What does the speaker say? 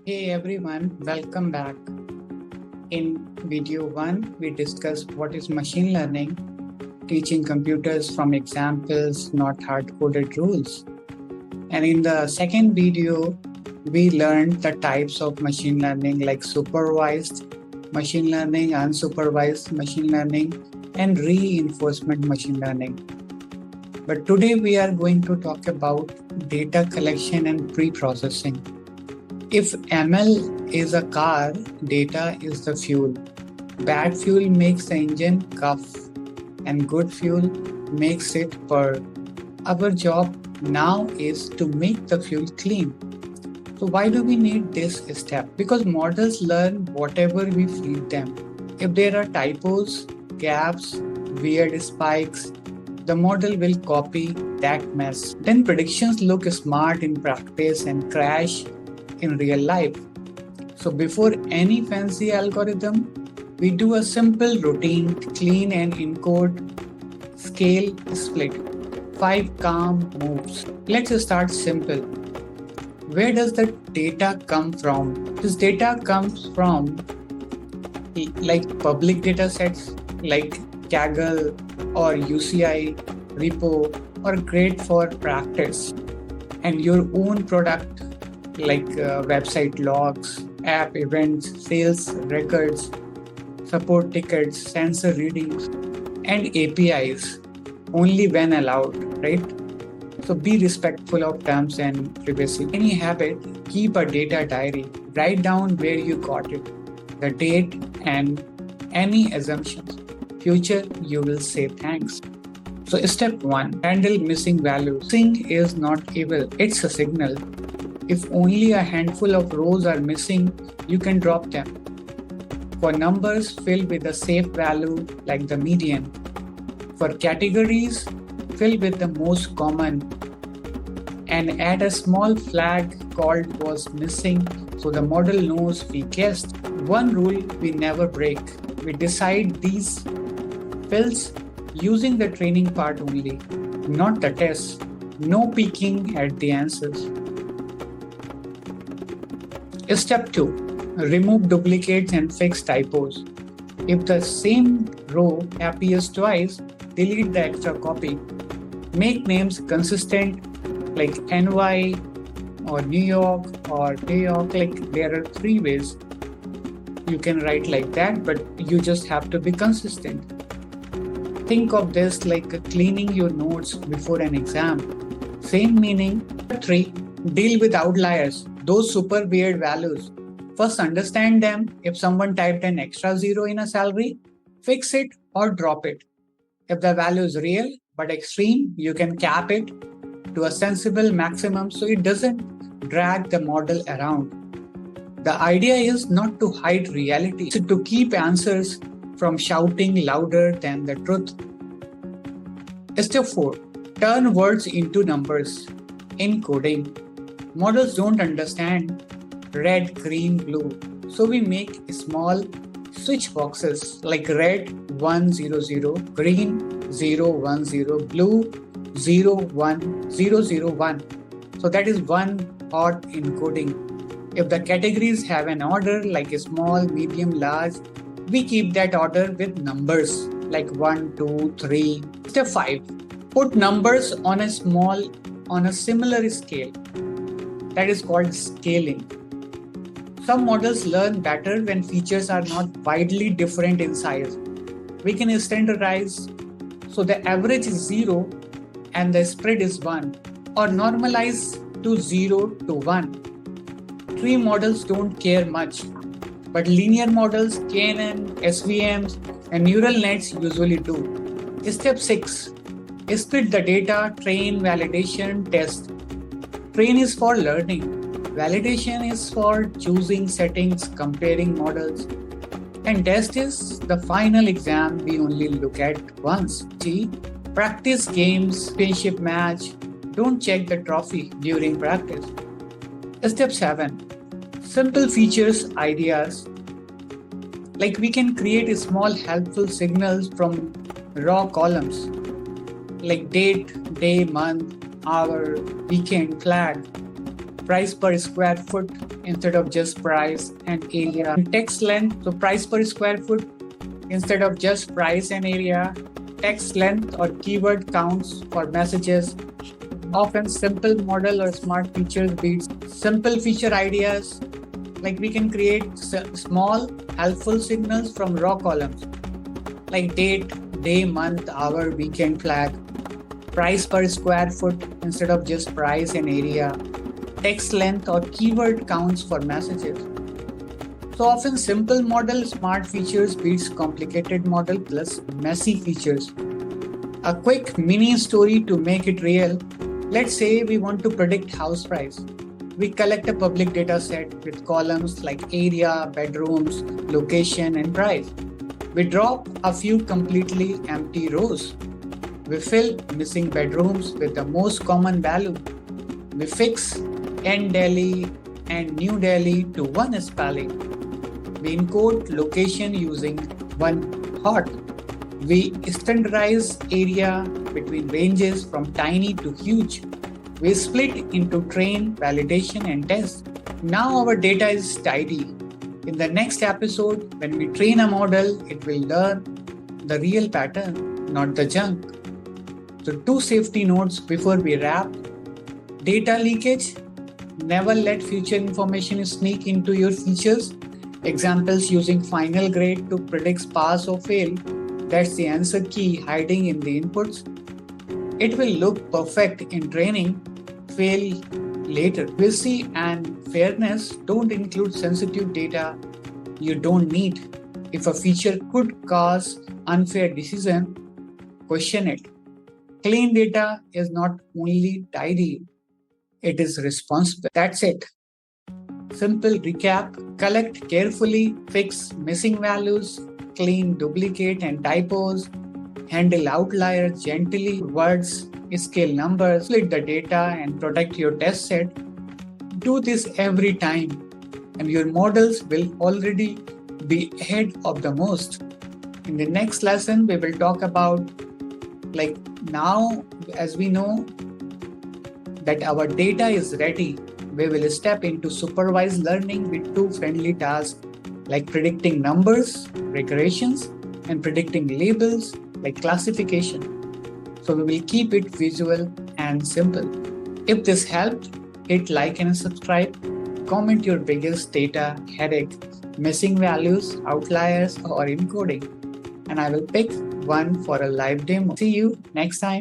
Hey everyone, welcome back. In video 1, we discussed what is machine learning, teaching computers from examples, not hard-coded rules. And in the second video, we learned the types of machine learning like supervised machine learning, unsupervised machine learning, and reinforcement machine learning. But today we are going to talk about data collection and pre-processing. If ML is a car, data is the fuel. Bad fuel makes the engine cough, and good fuel makes it purr. Our job now is to make the fuel clean. So why do we need this step? Because models learn whatever we feed them. If there are typos, gaps, weird spikes, the model will copy that mess. Then predictions look smart in practice and crash in real life. So before any fancy algorithm, we do a simple routine, clean and encode, scale, split. 5 calm moves. Let's start simple. Where does the data come from? This data comes from like public data sets like Kaggle or UCI, repo, or great for practice. And your own product like website logs, app events, sales records, support tickets, sensor readings, and APIs only when allowed, right? So be respectful of terms and privacy. Any habit, keep a data diary. Write down where you got it, the date, and any assumptions. Future, you will say thanks. So step 1, handle missing values. Missing is not evil, it's a signal. If only a handful of rows are missing, you can drop them. For numbers, fill with a safe value like the median. For categories, fill with the most common and add a small flag called was missing so the model knows we guessed. One rule we never break. We decide these fills using the training part only, not the test. No peeking at the answers. Step 2. Remove duplicates and fix typos. If the same row appears twice, delete the extra copy. Make names consistent like NY or New York or New York. Like there are 3 ways you can write like that, but you just have to be consistent. Think of this like cleaning your notes before an exam. Same meaning. 3. Deal with outliers. Those super weird values. First understand them. If someone typed an extra 0 in a salary, fix it or drop it. If the value is real but extreme, you can cap it to a sensible maximum so it doesn't drag the model around. The idea is not to hide reality, it's to keep answers from shouting louder than the truth. Step 4. Turn words into numbers. Encoding. Models don't understand red, green, blue. So we make small switch boxes like red 100, green 010, blue 01001. So that is one hot encoding. If the categories have an order like small, medium, large, we keep that order with numbers like 1, 2, 3. Step 5. Put numbers on a similar scale. That is called scaling. Some models learn better when features are not widely different in size. We can standardize so the average is 0 and the spread is 1, or normalize to 0 to 1. Tree models don't care much, but linear models, KNN, SVMs, and neural nets usually do. Step 6. Split the data, train, validation, test. Train is for learning. Validation is for choosing settings, comparing models. And test is the final exam we only look at once. See, practice games, spaceship match. Don't check the trophy during practice. Step 7. Simple features, ideas. Like we can create small helpful signals from raw columns. Like date, day, month, hour, weekend, flag. price per square foot instead of just price and area. Text length, so price per square foot instead of just price and area. Text length or keyword counts for messages. Often simple model or smart features beats simple feature ideas. Like we can create small helpful signals from raw columns like date, day, month, hour, weekend flag, price per square foot instead of just price and area, text length or keyword counts for messages. So often simple model smart features beats complicated model plus messy features. A quick mini story to make it real. Let's say we want to predict house price. We collect a public data set with columns like area, bedrooms, location, and price. We drop a few completely empty rows. We fill missing bedrooms with the most common value. We fix N Delhi and New Delhi to one spelling. We encode location using one hot. We standardize area between ranges from tiny to huge. We split into train, validation, and test. Now our data is tidy. In the next episode, when we train a model, it will learn the real pattern, not the junk. So 2 safety notes before we wrap. Data leakage. Never let future information sneak into your features. Examples using final grade to predict pass or fail. That's the answer key hiding in the inputs. It will look perfect in training, fail later. Privacy and fairness don't include sensitive data you don't need. If a feature could cause unfair decision, question it. Clean data is not only tidy, it is responsible. That's it. Simple recap. Collect carefully, fix missing values, clean duplicate and typos, handle outliers gently, words, scale numbers, split the data and protect your test set. Do this every time and your models will already be ahead of the most. In the next lesson, we will talk about now as we know that our data is ready, we will step into supervised learning with 2 friendly tasks like predicting numbers, regressions, and predicting labels like classification. So we will keep it visual and simple. If this helped, hit like and subscribe. Comment your biggest data headache, missing values, outliers, or encoding, and I will pick one for a live demo. See you next time.